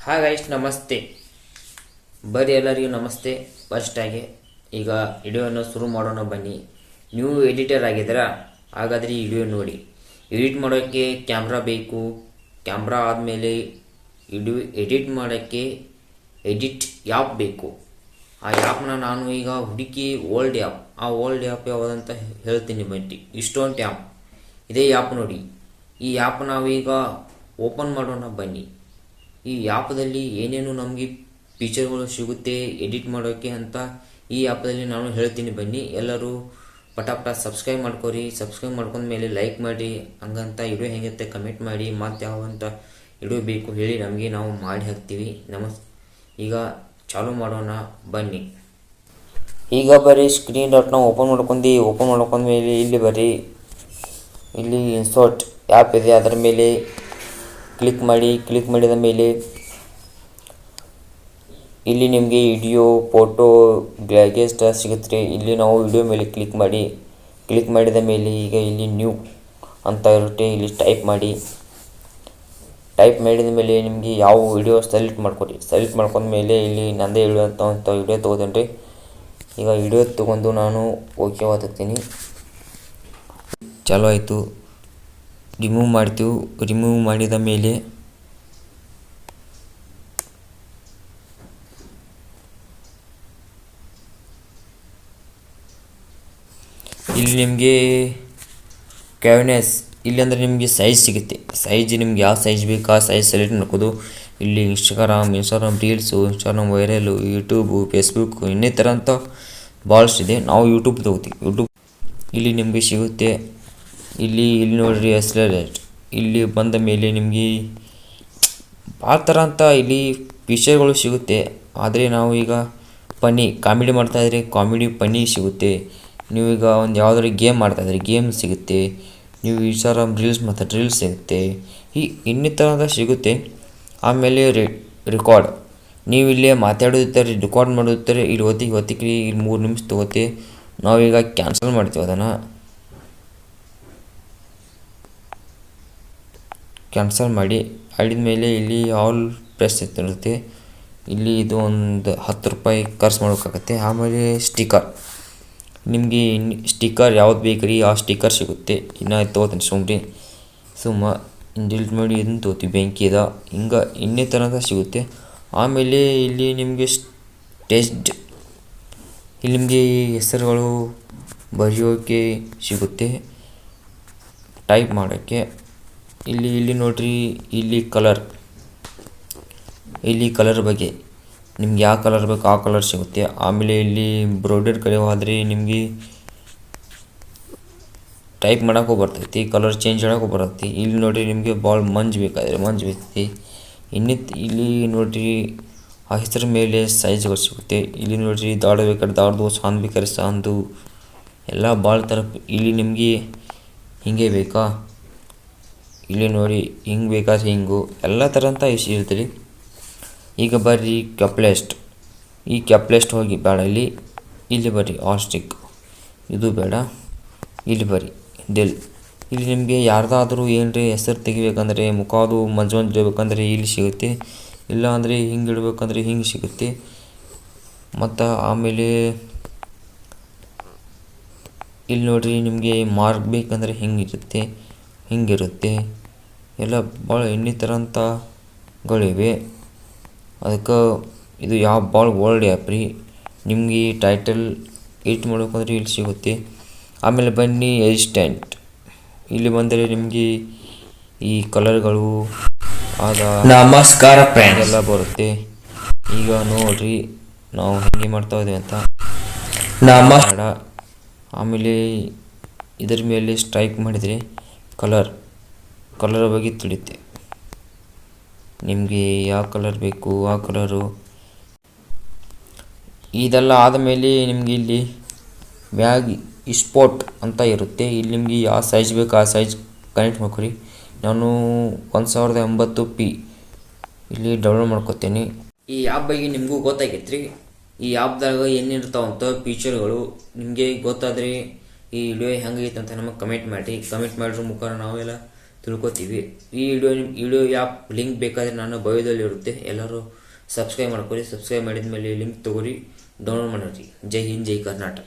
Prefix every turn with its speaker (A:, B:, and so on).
A: Hi guys, ನಮಸ್ತೆ. ಬರೀ ಎಲ್ಲರಿಗೂ ನಮಸ್ತೆ. ಫಸ್ಟಾಗಿ ಈಗ ವಿಡಿಯೋವನ್ನು ಶುರು ಮಾಡೋಣ ಬನ್ನಿ. ನೀವು ಎಡಿಟರ್ ಆಗಿದ್ದೀರಾ? ಹಾಗಾದರೆ ಈ ವಿಡಿಯೋ ನೋಡಿ. ಎಡಿಟ್ ಮಾಡೋಕ್ಕೆ ಕ್ಯಾಮ್ರಾ ಬೇಕು. ಕ್ಯಾಮ್ರಾ ಆದಮೇಲೆ ಎಡಿಟ್ ಮಾಡೋಕ್ಕೆ ಎಡಿಟ್ ಆ್ಯಪ್ ಬೇಕು. ಆ ಆ್ಯಪ್ನ ನಾನು ಈಗ ಹುಡುಕಿ ಓಲ್ಡ್ ಆ್ಯಪ್. ಆ ಓಲ್ಡ್ ಆ್ಯಪ್ ಯಾವುದಂತ ಹೇಳ್ತೀನಿ ಬನ್ನಿ. ಇಷ್ಟೊಂದು ಆ್ಯಪ್ ಇದೇ ಆ್ಯಪ್ ನೋಡಿ. ಈ ಆ್ಯಪ್ ನಾವೀಗ ಓಪನ್ ಮಾಡೋಣ ಬನ್ನಿ. ಈ ಆ್ಯಪದಲ್ಲಿ ಏನೇನು ನಮಗೆ ಫೀಚರ್ಗಳು ಸಿಗುತ್ತೆ ಎಡಿಟ್ ಮಾಡೋಕ್ಕೆ ಅಂತ ಈ ಆ್ಯಪದಲ್ಲಿ ನಾನು ಹೇಳ್ತೀನಿ ಬನ್ನಿ. ಎಲ್ಲರೂ ಪಟಾಪಟ ಸಬ್ಸ್ಕ್ರೈಬ್ ಮಾಡ್ಕೊರಿ. ಸಬ್ಸ್ಕ್ರೈಬ್ ಮಾಡ್ಕೊಂಡ್ಮೇಲೆ ಲೈಕ್ ಮಾಡಿ. ಹಂಗಂತ ವಿಡಿಯೋ ಹೆಂಗಿರುತ್ತೆ ಕಮೆಂಟ್ ಮಾಡಿ. ಮತ್ತು ಯಾವಂತ ವಿಡಿಯೋ ಬೇಕು ಹೇಳಿ ನಮಗೆ, ನಾವು ಮಾಡಿ ಹಾಕ್ತೀವಿ. ಈಗ ಚಾಲೂ ಮಾಡೋಣ ಬನ್ನಿ. ಈಗ ಬರೀ ಸ್ಕ್ರೀನ್ ಡಾಟ್ನ ಓಪನ್ ಮಾಡ್ಕೊಂಡ್ಮೇಲೆ ಇಲ್ಲಿ ಬರೀ ಇಲ್ಲಿ ಇನ್ಸರ್ಟ್ ಆ್ಯಪ್ ಇದೆ, ಅದರ ಮೇಲೆ ಕ್ಲಿಕ್ ಮಾಡಿ. ಕ್ಲಿಕ್ ಮಾಡಿದ ಮೇಲೆ ಇಲ್ಲಿ ನಿಮಗೆ ವಿಡಿಯೋ, ಫೋಟೋ, ಗ್ಯಾಜೆಟ್ ಸಿಗುತ್ತೆ. ಇಲ್ಲಿ ನಾವು ವಿಡಿಯೋ ಮೇಲೆ ಕ್ಲಿಕ್ ಮಾಡಿ. ಕ್ಲಿಕ್ ಮಾಡಿದ ಮೇಲೆ ಈಗ ಇಲ್ಲಿ ನ್ಯೂ ಅಂತ ಇರುತ್ತೆ, ಇಲ್ಲಿ ಟೈಪ್ ಮಾಡಿ. ಟೈಪ್ ಮಾಡಿದ ಮೇಲೆ ನಿಮಗೆ ಯಾವ ವಿಡಿಯೋ ಸೆಲೆಕ್ಟ್ ಮಾಡ್ಕೊಡಿ. ಸೆಲೆಕ್ಟ್ ಮಾಡ್ಕೊಂಡ್ಮೇಲೆ ಇಲ್ಲಿ ನಂದೇ ವಿಡಿಯೋ ಅಂತ ವಿಡಿಯೋ ತೊಗೊಂಡ್ರಿ. ಈಗ ವಿಡಿಯೋ ತೊಗೊಂಡು ನಾನು ಓಕೆ ಓದುತ್ತೀನಿ. ಚಲೋ ಆಯಿತು. ರಿಮೂವ್ ಮಾಡ್ತೀವಿ. ರಿಮೂವ್ ಮಾಡಿದ ಮೇಲೆ ಇಲ್ಲಿ ನಿಮಗೆ ಕ್ಯಾವ್ನೆಸ್ ಇಲ್ಲಿ ಅಂದರೆ ನಿಮಗೆ ಸೈಜ್ ಸಿಗುತ್ತೆ. ಸೈಜ್ ನಿಮ್ಗೆ ಯಾವ ಸೈಜ್ ಬೇಕು ಆ ಸೈಜ್ ಸೆಲೆಕ್ಟ್ ಮಾಡ್ಕೋದು. ಇಲ್ಲಿ Instagram reels, Instagram viral, YouTube, Facebook ಇನ್ನಿತರ ಅಂತ ಭಾಳಷ್ಟು ಇದೆ. ನಾವು ಯೂಟ್ಯೂಬ್ ತೊಗೋತೀವಿ. ಯೂಟ್ಯೂಬ್ ಇಲ್ಲಿ ನಿಮಗೆ ಸಿಗುತ್ತೆ. ಇಲ್ಲಿ ನೋಡಿರಿ ಎಕ್ಸಲರೇಟ್. ಇಲ್ಲಿ ಬಂದ ಮೇಲೆ ನಿಮಗೆ ಭಾಳ ಥರ ಅಂತ ಇಲ್ಲಿ ಫೀಚರ್ಗಳು ಸಿಗುತ್ತೆ. ಆದರೆ ನಾವು ಈಗ ಕಾಮಿಡಿ ಮಾಡ್ತಾಯಿದ್ರೆ ಫನ್ನಿ ಸಿಗುತ್ತೆ. ನೀವೀಗ ಒಂದು ಯಾವುದಾದ್ರು ಗೇಮ್ ಮಾಡ್ತಾಯಿದ್ರೆ ಗೇಮ್ ಸಿಗುತ್ತೆ. ನೀವು ಇನ್ಸ್ಟಾಗ್ರಾಮ್ ರೀಲ್ಸ್ ಮತ್ತು ರೀಲ್ಸ್ ಸಿಗುತ್ತೆ. ಇನ್ನಿತರ ಸಿಗುತ್ತೆ. ಆಮೇಲೆ ರೆಕಾರ್ಡ್. ನೀವು ಇಲ್ಲೇ ಮಾತಾಡೋದಿರ್ತಾರೆ, ರೆಕಾರ್ಡ್ ಮಾಡೋದಿರ್ತಾರೆ. ಇಲ್ಲಿ ಒತ್ತಿಕ್ರಿ. ಇಲ್ಲಿ 3 ನಿಮಿಷ ತೊಗೋತೆ. ನಾವೀಗ ಕ್ಯಾನ್ಸಲ್ ಮಾಡ್ತೀವಿ. ಅದನ್ನು ಕ್ಯಾನ್ಸಲ್ ಮಾಡಿ ಮೇಲೆ ಇಲ್ಲಿ ಆಲ್ ಪ್ರೆಸ್ ಇರುತ್ತೆ. ಇಲ್ಲಿ ಇದು ಒಂದು 10 ರೂಪಾಯಿ ಖರ್ಚು ಮಾಡೋಕ್ಕಾಗತ್ತೆ. ಆಮೇಲೆ ಸ್ಟಿಕ್ಕರ್. ನಿಮಗೆ ಸ್ಟಿಕ್ಕರ್ ಯಾವ್ದು ಬೇಕು ರೀ ಆ ಸ್ಟಿಕ್ಕರ್ ಸಿಗುತ್ತೆ. ಇನ್ನು ತೊಗೋತೀನಿ ಡಿಲೀಟ್ ಮಾಡಿ ಇದನ್ನು ತೊಗೋತೀವಿ. ಬೆಂಕಿದ ಹಿಂಗೆ ಇನ್ನಿತರ ಸಿಗುತ್ತೆ. ಆಮೇಲೆ ಇಲ್ಲಿ ನಿಮಗೆ ಟೆಸ್ಟ್. ಇಲ್ಲಿ ನಿಮಗೆ ಹೆಸರುಗಳು ಬರೆಯೋಕ್ಕೆ ಸಿಗುತ್ತೆ, ಟೈಪ್ ಮಾಡೋಕ್ಕೆ. ಇಲ್ಲಿ ನೋಡ್ರಿ, ಇಲ್ಲಿ ಕಲರ್ ಬಗ್ಗೆ ನಿಮ್ಗೆ ಯಾವ ಕಲರ್ ಬೇಕು ಆ ಕಲರ್ ಸಿಗುತ್ತೆ. ಆಮೇಲೆ ಇಲ್ಲಿ ಬ್ರೌಡರ್ ಕಡೆ ಹೋದರೆ ನಿಮಗೆ ಟೈಪ್ ಮಾಡೋಕ್ಕೂ ಬರ್ತೈತಿ, ಕಲರ್ ಚೇಂಜ್ ಮಾಡೋಕ್ಕೂ ಬರ್ತೈತಿ. ಇಲ್ಲಿ ನೋಡಿರಿ, ನಿಮಗೆ ಭಾಳ ಮಂಜು ಬೇಕಾದರೆ ಮಂಜು ಬರ್ತೈತಿ. ಇಲ್ಲಿ ನೋಡಿರಿ, ಆ ಹೆಸರ ಮೇಲೆ ಸೈಜ್ಗಳು ಸಿಗುತ್ತೆ. ಇಲ್ಲಿ ನೋಡಿರಿ, ದಾಡ ಬೇಕಾದ್ರೆ ದಾಡ್ದು, ಸಾಂದ್ ಬೇಕಾದ್ರೆ ಸಾಂದು ಎಲ್ಲ ಭಾಳ ಥರ. ಇಲ್ಲಿ ನಿಮಗೆ ಹಿಂಗೆ ಬೇಕಾ, ಇಲ್ಲಿ ನೋಡಿ ಹಿಂಗೆ ಬೇಕಾದ್ರೆ ಹಿಂಗು ಎಲ್ಲ ಥರ ಅಂತ ಇರ್ತೀರಿ. ಈಗ ಬರ್ರಿ ಕ್ಯಾಪ್ಲೆಸ್ಟ್. ಈ ಕ್ಯಾಪ್ಲೆಸ್ಟ್ ಹೋಗಿ ಬೇಡ. ಇಲ್ಲಿ ಬರ್ರಿ ಆಲ್ ಸ್ಟಿಕ್. ಇದು ಬೇಡ. ಇಲ್ಲಿ ಬರ್ರಿ ಡೆಲ್. ಇಲ್ಲಿ ನಿಮಗೆ ಯಾರ್ದಾದ್ರೂ ಏನರೇ ಹೆಸರು ತೆಗಿಬೇಕಂದ್ರೆ, ಮುಖಾದು ಮಂಜು ಇಡಬೇಕಂದ್ರೆ ಇಲ್ಲಿ ಸಿಗುತ್ತೆ. ಇಲ್ಲ ಅಂದರೆ ಹಿಂಗೆ ಇಡಬೇಕಂದ್ರೆ ಹಿಂಗೆ ಸಿಗುತ್ತೆ. ಮತ್ತು ಆಮೇಲೆ ಇಲ್ಲಿ ನೋಡಿರಿ, ನಿಮಗೆ ಮಾರ್ಕ್ ಬೇಕಂದ್ರೆ ಹಿಂಗಿರುತ್ತೆ. ಎಲ್ಲ ಭಾಳ ಇನ್ನಿತರ ಅಂತಗಳಿವೆ. ಅದಕ್ಕೆ ಇದು ಭಾಳ ಓಲ್ಡ್ ಆ್ಯಪ್ ರೀ. ನಿಮಗೆ ಟೈಟಲ್ ಎಡಿಟ್ ಮಾಡ್ಬೇಕಂದ್ರೆ ಇಲ್ಲಿ ಸಿಗುತ್ತೆ. ಆಮೇಲೆ ಬನ್ನಿ ಅಸಿಸ್ಟೆಂಟ್. ಇಲ್ಲಿ ಬಂದರೆ ನಿಮಗೆ ಈ ಕಲರ್ಗಳು ನಮಸ್ಕಾರ ಎಲ್ಲ ಬರುತ್ತೆ. ಈಗ ನೋಡ್ರಿ ನಾವು ಹೆಂಗೆ ಮಾಡ್ತಾ ಇದ್ದೀವಿ ಅಂತ. ಆಮೇಲೆ ಇದರ ಮೇಲೆ ಸ್ಟ್ರೈಕ್ ಮಾಡಿದರೆ ಕಲರ್ ಬಗ್ಗೆ ತಿಳಿಯುತ್ತೆ. ನಿಮಗೆ ಯಾವ ಕಲರ್ ಬೇಕು ಆ ಕಲರು. ಇದೆಲ್ಲ ಆದಮೇಲೆ ನಿಮಗೆ ಇಲ್ಲಿ ಬ್ಯಾಗ್ ಸ್ಪಾಟ್ ಅಂತ ಇರುತ್ತೆ. ಇಲ್ಲಿ ನಿಮಗೆ ಯಾವ ಸೈಜ್ ಬೇಕು ಆ ಸೈಜ್ ಕನೆಕ್ಟ್ ಮಾಡ್ಕೊರಿ. ನಾನು 1080p ಇಲ್ಲಿ ಡೌನ್ಲೋಡ್ ಮಾಡ್ಕೊತೀನಿ. ಈ ಆ್ಯಪ್ ಬಗ್ಗೆ ನಿಮಗೂ ಗೊತ್ತಾಗೈತ್ರಿ. ಈ ಆ್ಯಪ್ದಾಗ ಏನಿರ್ತಾವಂತ ಫೀಚರ್ಗಳು ನಿಮಗೆ ಗೊತ್ತಾದರೆ ಈ ವಿಡಿಯೋ ಹೆಂಗೈತೆ ಅಂತ ನಮಗೆ ಕಮೆಂಟ್ ಮಾಡಿರಿ. ಕಮೆಂಟ್ ಮಾಡಿರೋ ಮುಖಾಂತರ ನಾವೆಲ್ಲ ತಿಳ್ಕೊತೀವಿ. ಈ ವಿಡಿಯೋ ಆ್ಯಪ್ ಲಿಂಕ್ ಬೇಕಾದರೆ ನಾನು ಬಯೋದಲ್ಲಿ ಇರುತ್ತೆ, ಎಲ್ಲರೂ ಸಬ್ಸ್ಕ್ರೈಬ್ ಮಾಡ್ಕೊಳ್ಳಿ. ಸಬ್ಸ್ಕ್ರೈಬ್ ಮಾಡಿದ ಮೇಲೆ ಲಿಂಕ್ ತೊಗೊರಿ, ಡೌನ್ಲೋಡ್ ಮಾಡಿರಿ. ಜೈ ಹಿಂದ್, ಜೈ ಕರ್ನಾಟಕ.